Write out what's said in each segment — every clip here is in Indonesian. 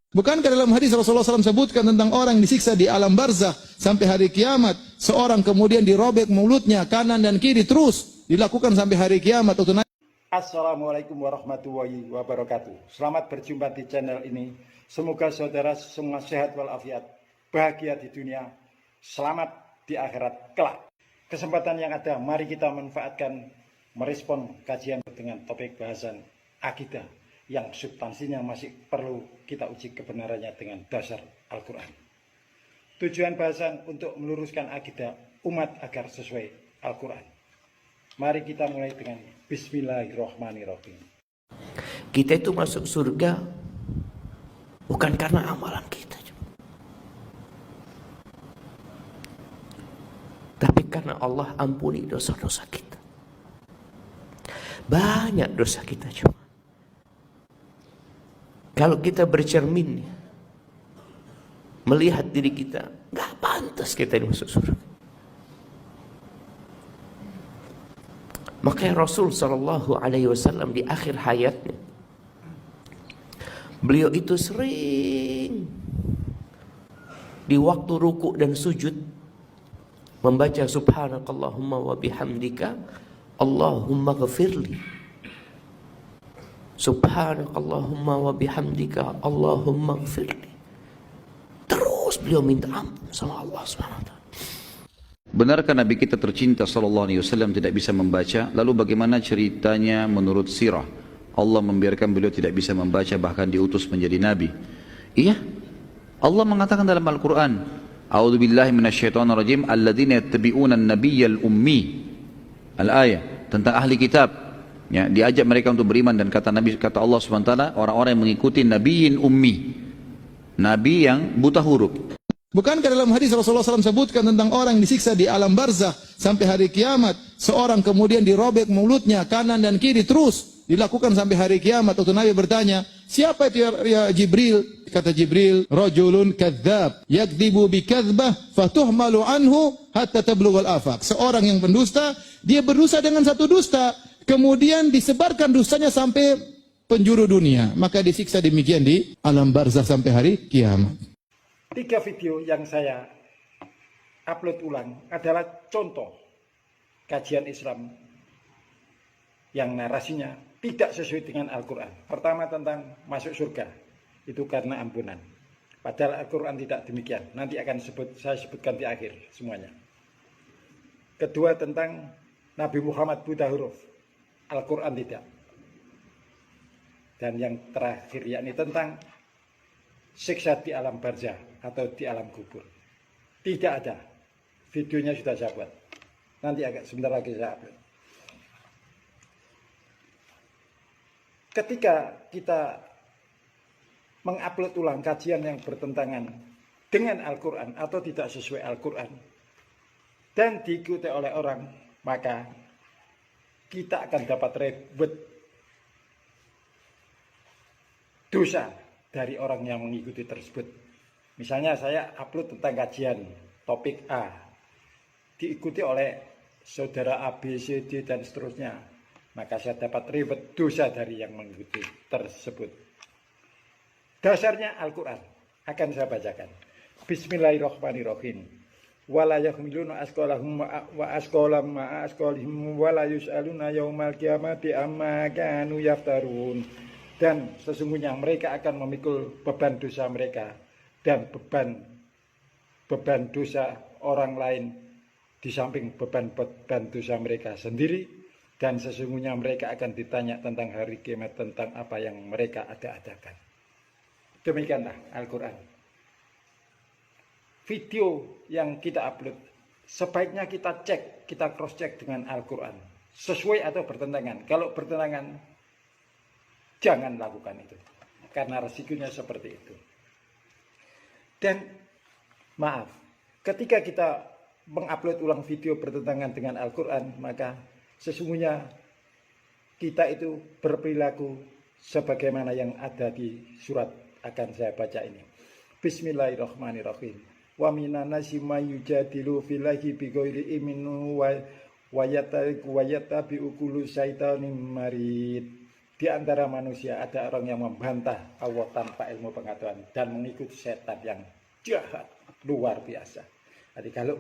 Bukankah dalam hadis Rasulullah SAW sebutkan tentang orang yang disiksa di alam barzah sampai hari kiamat, seorang kemudian dirobek mulutnya kanan dan kiri, terus dilakukan sampai hari kiamat. Assalamualaikum warahmatullahi wabarakatuh. Selamat berjumpa di channel ini. Semoga saudara semua sehat walafiat, bahagia di dunia, selamat di akhirat kelak. Kesempatan yang ada, mari kita manfaatkan merespon kajian dengan topik bahasan akidah yang substansinya masih perlu kita uji kebenarannya dengan dasar Al-Quran. Tujuan bahasan untuk meluruskan akidah umat agar sesuai Al-Quran. Mari kita mulai dengan Bismillahirrahmanirrahim. Kita itu masuk surga bukan karena amalan kita, tapi karena Allah ampuni dosa-dosa kita. Banyak dosa kita cuma. Kalau kita bercermin melihat diri kita, nggak pantas kita ini masuk surga. Makanya Rasul Shallallahu Alaihi Wasallam di akhir hayatnya, beliau itu sering di waktu ruku dan sujud membaca Subhanakallahumma wa bihamdika Allahumma ghafirli. Subhanakallahumma wa bihamdika Allahumma ghafirli. Terus beliau minta ampun sama Allah SWT. Benarkah Nabi kita tercinta SAW tidak bisa membaca? Lalu bagaimana ceritanya menurut sirah? Allah membiarkan beliau tidak bisa membaca, bahkan diutus menjadi Nabi. Iya, Allah mengatakan dalam Al-Quran, A'udzubillahi minasyaitonirrajim, alladzina yattabi'una an-nabiyyal ummi. Al-ayah tentang ahli kitab. Ya, diajak mereka untuk beriman, dan kata Allah SWT, orang-orang yang mengikuti nabiyin ummi, nabi yang buta huruf. Bukankah dalam hadis Rasulullah SAW sebutkan tentang orang yang disiksa di alam barzah sampai hari kiamat, seorang kemudian dirobek mulutnya kanan dan kiri, terus dilakukan sampai hari kiamat. Waktu Nabi bertanya, siapa itu ya Jibril? Kata Jibril, rajulun kadzdzab yakdzibu bikadzbah fatuhmalu anhu hatta tablughal afaq. Seorang yang pendusta, dia berdusta dengan satu dusta, kemudian disebarkan dustanya sampai penjuru dunia, maka disiksa demikian di alam barzah sampai hari kiamat. 3 video yang saya upload ulang adalah contoh kajian Islam yang narasinya tidak sesuai dengan Al-Quran. Pertama tentang masuk surga, itu karena ampunan. Padahal Al-Quran tidak demikian. Nanti akan saya sebutkan di akhir semuanya. Kedua tentang Nabi Muhammad buta huruf, Al-Quran tidak. Dan yang terakhir yakni tentang siksa di alam barzah atau di alam kubur. Tidak ada. Videonya sudah saya buat. Nanti sebentar lagi saya upload. Ketika kita mengupload ulang kajian yang bertentangan dengan Al-Quran atau tidak sesuai Al-Quran dan diikuti oleh orang, maka kita akan dapat reward dosa dari orang yang mengikuti tersebut. Misalnya saya upload tentang kajian topik A, diikuti oleh saudara A, B, C, D dan seterusnya, maka saya dapat reward dosa dari yang mengikuti tersebut. Dasarnya Al-Quran. Akan saya bacakan. Bismillahirrahmanirrahim. Wala yahmiluna asqalahum wa asqalam ma asqalihim wala yus'aluna yaumal qiyamati amma kanu yaftarun. Dan sesungguhnya mereka akan memikul beban dosa mereka dan beban dosa orang lain di samping beban dosa mereka sendiri, dan sesungguhnya mereka akan ditanya tentang hari kiamat, tentang apa yang mereka ada-adakan. Demikianlah Al-Quran. Video yang kita upload sebaiknya kita cek, kita cross check dengan Al-Quran, sesuai atau bertentangan. Kalau bertentangan, jangan lakukan itu, karena resikonya seperti itu. Dan maaf, ketika kita mengupload ulang video bertentangan dengan Al-Quran, maka sesungguhnya kita itu berperilaku sebagaimana yang ada di surat akan saya baca ini. Bismillahirrahmanirrahim. Wa minan nasi may yujadilu fillahi bighairi ilmin wa yatabi'u kullu syaitanin marid. Di antara manusia ada orang yang membantah Allah tanpa ilmu pengetahuan dan mengikuti setan yang jahat luar biasa. Jadi kalau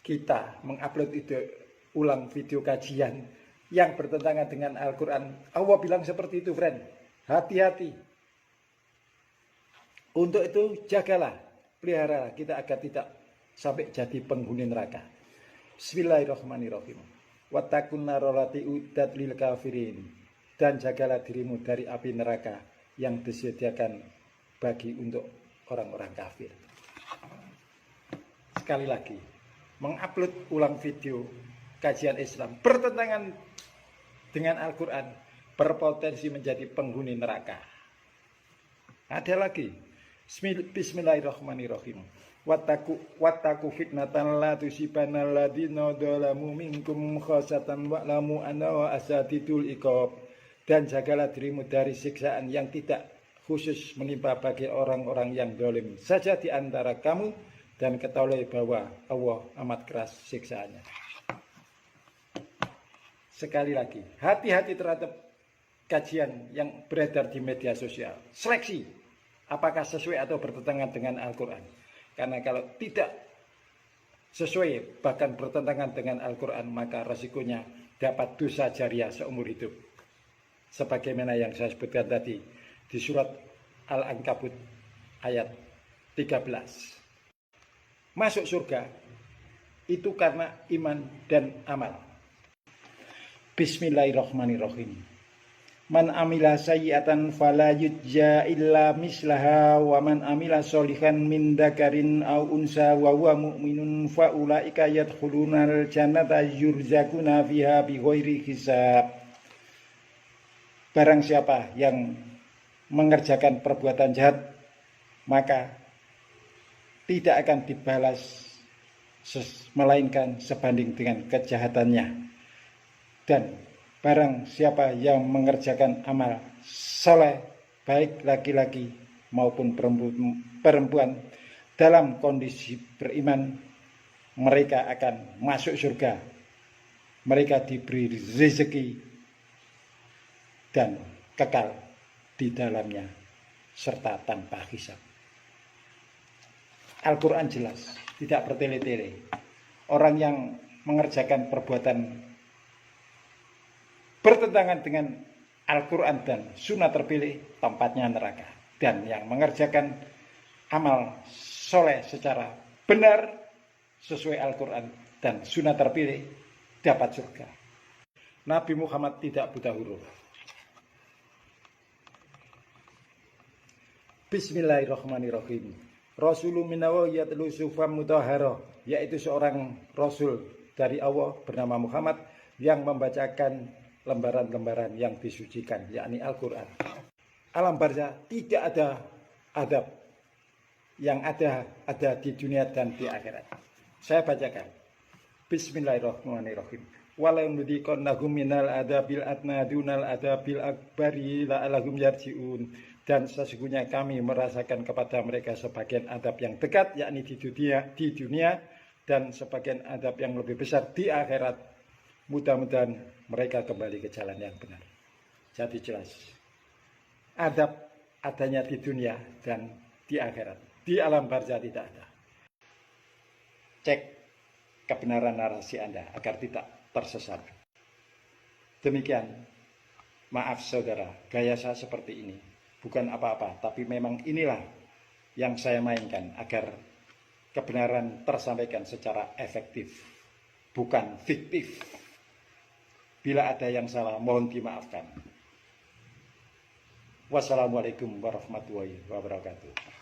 kita mengupload ulang video kajian yang bertentangan dengan Al-Quran, Allah bilang seperti itu, friend. Hati-hati. Untuk itu jagalah, pelihara kita agar tidak sampai jadi penghuni neraka. Bismillahirrahmanirrahim. Wattaqun narolati udat lil kafirin, dan jagalah dirimu dari api neraka yang disediakan bagi untuk orang-orang kafir. Sekali lagi, mengupload ulang video kajian Islam bertentangan dengan Al-Quran berpotensi menjadi penghuni neraka. Ada lagi, Bismillahirrahmanirrahim. Wattaku fitnatan la tusibanna alladziina dzalamu minkum khassatan wa'lamu anna asadidul iqab, dan jagalah dirimu dari siksaan yang tidak khusus menimpa bagi orang-orang yang zalim saja di antara kamu, dan ketahuilah bahwa Allah amat keras siksaannya. Sekali lagi, hati-hati terhadap kajian yang beredar di media sosial. Seleksi apakah sesuai atau bertentangan dengan Al-Quran. Karena kalau tidak sesuai bahkan bertentangan dengan Al-Quran, maka resikonya dapat dosa jariah seumur hidup. Sebagaimana yang saya sebutkan tadi di surat Al-Ankabut ayat 13. Masuk surga itu karena iman dan amal. Bismillahirrahmanirrahim. Man amila sayyi'atan fala yujza illa mislaha wa man amila sholihan min dzakarin aw unsa wa huwa mu'minun fa ulaika yadkhulunal jannata yurzaquna fiha bighairi hisab. Barang siapa yang mengerjakan perbuatan jahat, maka tidak akan dibalas melainkan sebanding dengan kejahatannya. Dan barang siapa yang mengerjakan amal soleh, baik laki-laki maupun perempuan, dalam kondisi beriman, mereka akan masuk surga. Mereka diberi rezeki dan kekal di dalamnya serta tanpa hisab. Al-Quran jelas, tidak bertele-tele. Orang yang mengerjakan perbuatan bertentangan dengan Al-Quran dan sunnah terpilih, tempatnya neraka. Dan yang mengerjakan amal soleh secara benar sesuai Al-Quran dan sunnah terpilih dapat surga. Nabi Muhammad tidak buta huruf. Bismillahirrahmanirrahim. Rasulun minawa yatlu sufam mutahharah, yaitu seorang rasul dari Allah bernama Muhammad yang membacakan lembaran-lembaran yang disucikan, yakni Al-Quran. Alam barzah tidak ada adab, yang ada di dunia dan di akhirat. Saya bacakan. Bismillahirrahmanirrahim. Walau nudzikannahum minal adabil adna dunal adabil akbari la'allahum yarji'un. Dan sesungguhnya kami merasakan kepada mereka sebagian adab yang dekat, yakni di dunia, dan sebagian adab yang lebih besar di akhirat. Mudah-mudahan mereka kembali ke jalan yang benar. Jadi jelas, adab adanya di dunia dan di akhirat. Di alam barzah tidak ada. Cek kebenaran narasi Anda agar tidak tersesat. Demikian, maaf saudara, gaya saya seperti ini. Bukan apa-apa, tapi memang inilah yang saya mainkan agar kebenaran tersampaikan secara efektif, bukan fiktif. Bila ada yang salah, mohon dimaafkan. Wassalamualaikum warahmatullahi wabarakatuh.